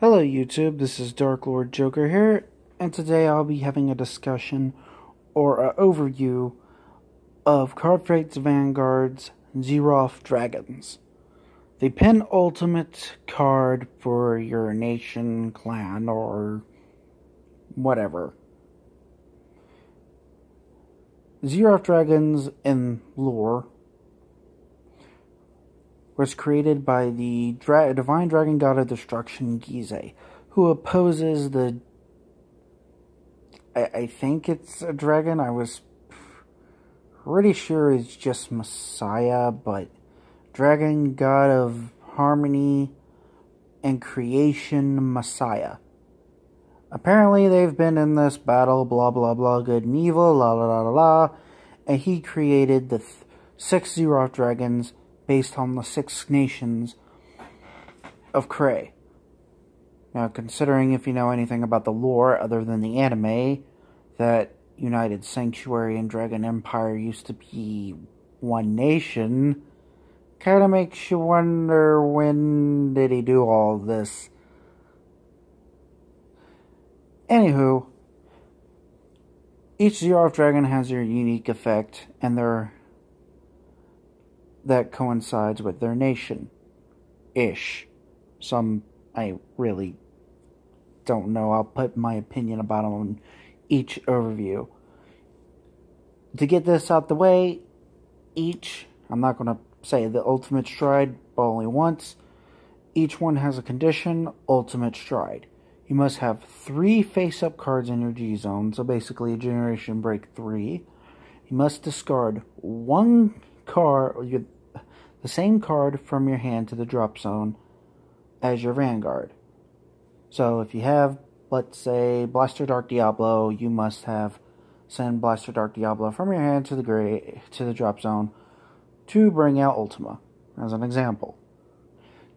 Hello YouTube, this is Dark Lord Joker here, and today I'll be having a discussion or an overview of CARDFIGHT Vanguard's Zeroth Dragons. The penultimate card for your nation, clan, or whatever. Zeroth Dragons in lore was created by the divine dragon god of destruction, Gize, who opposes the... I think it's a dragon. I was pretty sure it's just Messiah, but dragon god of harmony and creation, Messiah. Apparently they've been in this battle, blah blah blah, good and evil, la la la la la, and he created the 6 Zeroth Dragons based on the 6 nations of Cray. Now, considering if you know anything about the lore other than the anime, that United Sanctuary and Dragon Empire used to be one nation, kind of makes you wonder, when did he do all this? Anywho, each Zeroth Dragon has their unique effect, and that coincides with their nation-ish. Some I really don't know. I'll put my opinion about them on each overview. To get this out the way, I'm not going to say the ultimate stride, but only once. Each one has a condition, ultimate stride. You must have 3 face-up cards in your G-zone, so basically a generation break 3. You must discard 1 card, the same card from your hand to the drop zone as your Vanguard. So if you have, let's say, Blaster Dark Diablo, you must send Blaster Dark Diablo from your hand to the drop zone to bring out Ultima, as an example.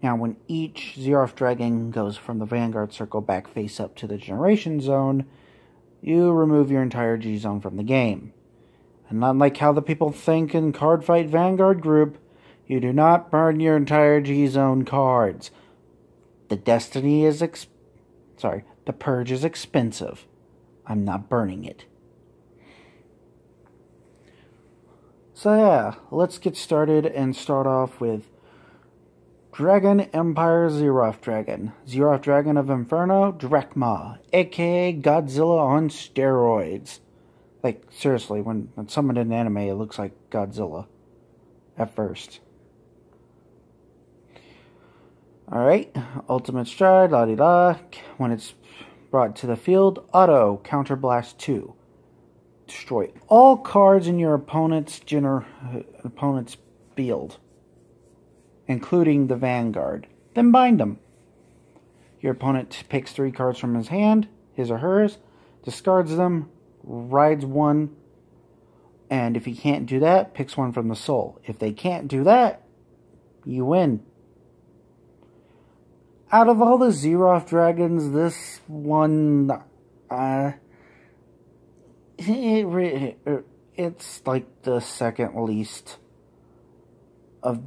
Now, when each Zeroth Dragon goes from the Vanguard circle back face up to the Generation Zone, you remove your entire G-Zone from the game. And unlike how the people think in CARDFIGHT Vanguard group, you do not burn your entire G-Zone cards. The Purge is expensive. I'm not burning it. So yeah, let's get started and start off with Dragon Empire Zeroth Dragon. Zeroth Dragon of Inferno, Drachma, aka Godzilla on steroids. Like, seriously, when summoned in anime, it looks like Godzilla at first. Alright, ultimate stride, la-di-da. When it's brought to the field, auto, counterblast 2. Destroy all cards in your opponent's field, including the Vanguard. Then bind them. Your opponent picks 3 cards from his hand, his or hers, discards them, rides 1, and if he can't do that, picks 1 from the soul. If they can't do that, you win. Out of all the Zeroth Dragons, this one, it's like the second least of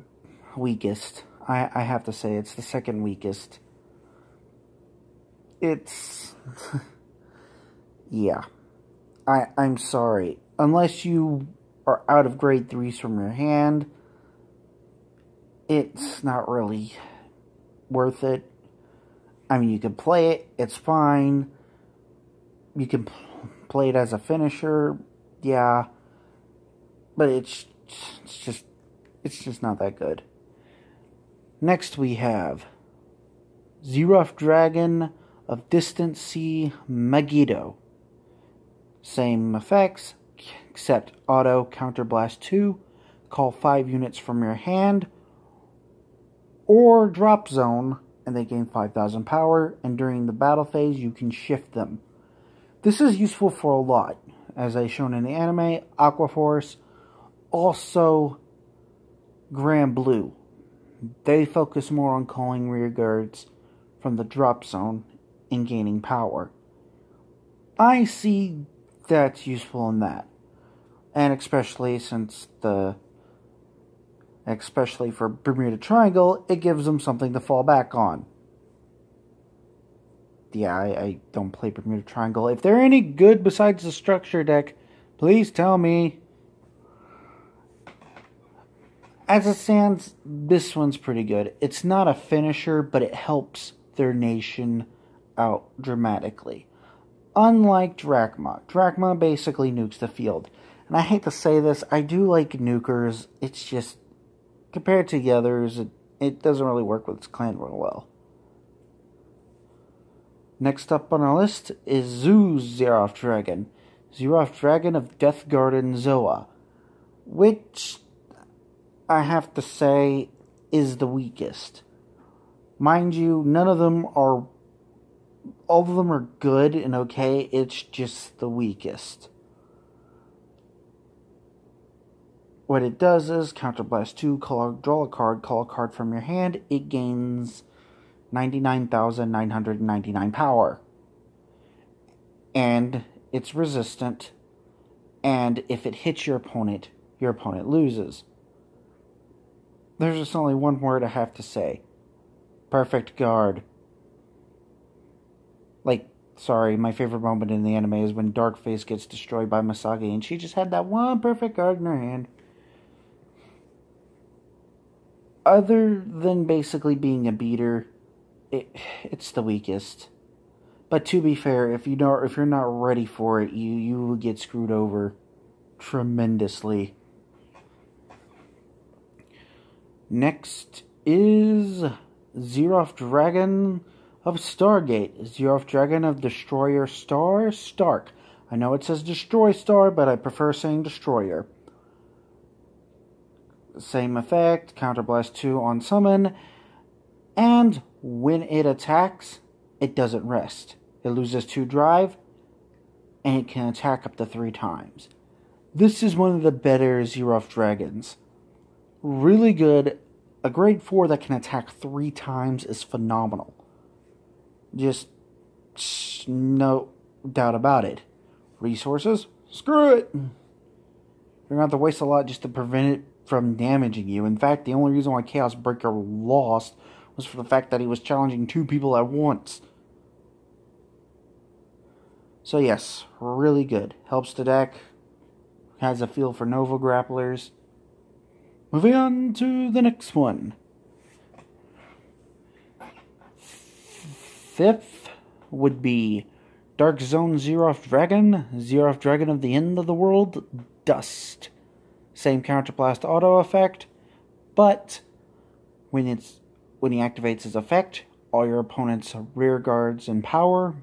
weakest. I have to say, it's the second weakest. It's, yeah. I'm sorry. Unless you are out of grade 3s from your hand, it's not really worth it. I mean, you can play it, it's fine. You can play it as a finisher, yeah. But it's just not that good. Next we have Zeroth Dragon of Distant Sea, Megiddo. Same effects, except auto, counterblast 2, call 5 units from your hand, or drop zone, and they gain 5,000 power, and during the battle phase you can shift them. This is useful for a lot, as I shown in the anime, Aqua Force, also Grand Blue. They focus more on calling rear guards from the drop zone and gaining power. I see that's useful in that, and especially for Bermuda Triangle, it gives them something to fall back on. yeah, I don't play Bermuda Triangle. If they're any good besides the structure deck, please tell me. As it stands, this one's pretty good. It's not a finisher, but it helps their nation out dramatically. Unlike Drachma. Drachma basically nukes the field. And I hate to say this, I do like nukers. It's just, compared to the others, it doesn't really work with its clan real well. Next up on our list is Zeroth Dragon. Zeroth Dragon of Death Garden Zoa. Which, I have to say, is the weakest. Mind you, all of them are good and okay, it's just the weakest. What it does is, Counterblast 2, draw a card, call a card from your hand, it gains 99,999 power. And it's resistant, and if it hits your opponent loses. There's just only one word I have to say. Perfect guard. Sorry, my favorite moment in the anime is when Darkface gets destroyed by Misagi, and she just had that one perfect guard in her hand. Other than basically being a beater, it's the weakest. But to be fair, if you're not ready for it, you will get screwed over tremendously. Next is Zeroth Dragon of Stargate. Zeroth Dragon of Destroyer Star Stark. I know it says Destroy Star, but I prefer saying Destroyer. Same effect, Counterblast 2 on summon, and when it attacks, it doesn't rest. It loses 2 drive, and it can attack up to 3 times. This is one of the better Zeroth Dragons. Really good. A grade 4 that can attack 3 times is phenomenal. Just no doubt about it. Resources? Screw it! You're going to have to waste a lot just to prevent it from damaging you. In fact, the only reason why Chaos Breaker lost was for the fact that he was challenging 2 people at once. So yes, really good. Helps the deck. Has a feel for Nova Grapplers. Moving on to the next one. 5th would be Dark Zone Zeroth Dragon. Zeroth Dragon of the End of the World. Dust. Same Counterblast auto effect, but when he activates his effect, all your opponent's rear guards and power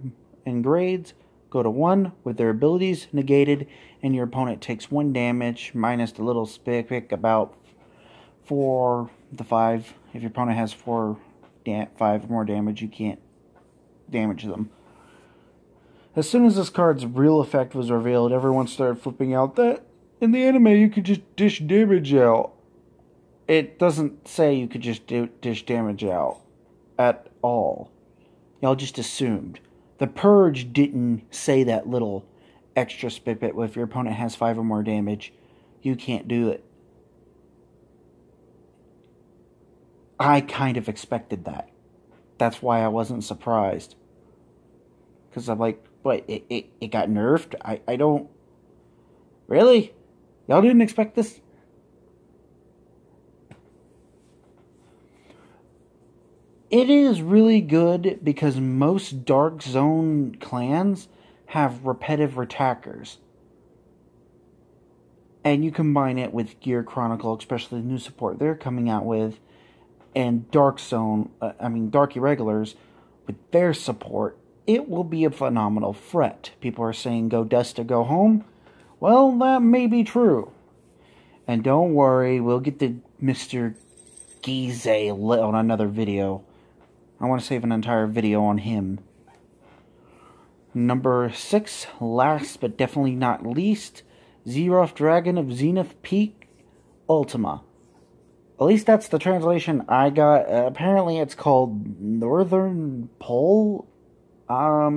and grades go to 1 with their abilities negated, and your opponent takes 1 damage minus the little pick about 4 to 5. If your opponent has 5 or more damage, you can't damage them. As soon as this card's real effect was revealed, everyone started flipping out that in the anime you could just dish damage out. It doesn't say you could just dish damage out at all. Y'all just assumed. The Purge didn't say that little extra spit if your opponent has 5 or more damage, you can't do it. I kind of expected that. That's why I wasn't surprised. Because I'm like, what, it got nerfed? I don't... Really? Y'all didn't expect this? It is really good because most Dark Zone clans have repetitive attackers. And you combine it with Gear Chronicle, especially the new support they're coming out with, and Dark Irregulars, with their support, it will be a phenomenal threat. People are saying go dust or go home. Well, that may be true. And don't worry, we'll get to Mr. Gize on another video. I want to save an entire video on him. Number 6, last but definitely not least, Zeroth Dragon of Zenith Peak Ultima. At least that's the translation I got. Apparently it's called Northern Pole. I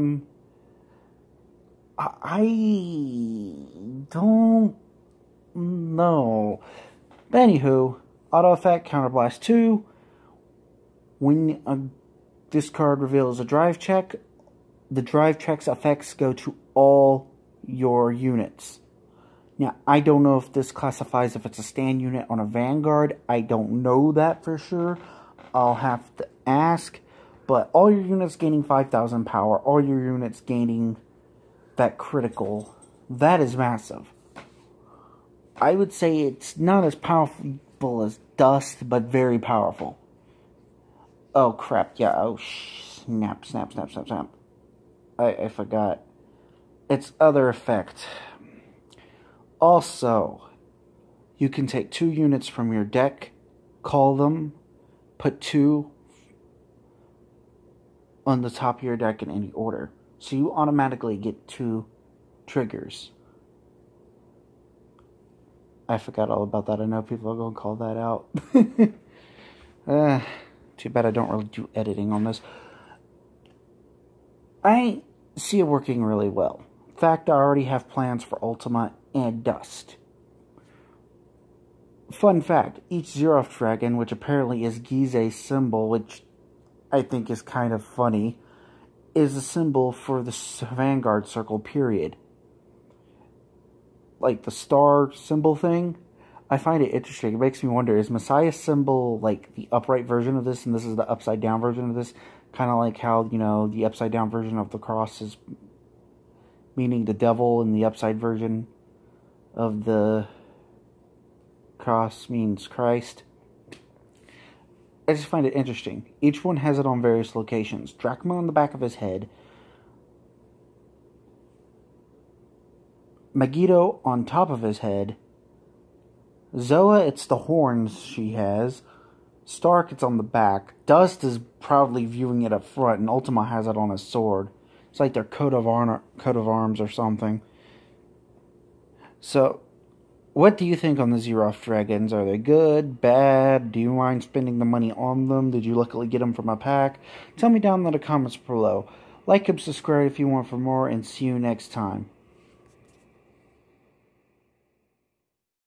don't know. But anywho, auto effect, Counterblast 2. When this card reveals a drive check, the drive check's effects go to all your units. Now, I don't know if this classifies if it's a stand unit on a Vanguard. I don't know that for sure. I'll have to ask. But all your units gaining 5,000 power, all your units gaining that critical, that is massive. I would say it's not as powerful as Dust, but very powerful. Oh, crap. Yeah, oh, snap. I forgot. Its other effect. Also, you can take 2 units from your deck, call them, put 2 on the top of your deck in any order. So you automatically get 2 triggers. I forgot all about that. I know people are going to call that out. Too bad I don't really do editing on this. I see it working really well. In fact, I already have plans for Ultima and Dust. Fun fact, each Zeroth Dragon, which apparently is Gize's symbol, which I think is kind of funny, is a symbol for the Vanguard circle, period. Like the star symbol thing, I find it interesting. It makes me wonder, is Messiah's symbol like the upright version of this, and this is the upside down version of this? Kind of like how, you know, the upside down version of the cross is meaning the devil, and the upside version of the cross means Christ. I just find it interesting. Each one has it on various locations. Drachma on the back of his head, Megiddo on top of his head, Zoa, it's the horns she has, Stark, it's on the back, Dust is proudly viewing it up front, and Ultima has it on his sword. It's like their coat of arms or something. So, what do you think on the Zeroth Dragons? Are they good, bad? Do you mind spending the money on them? Did you luckily get them from a pack? Tell me down in the comments below. Like and subscribe if you want for more, and see you next time.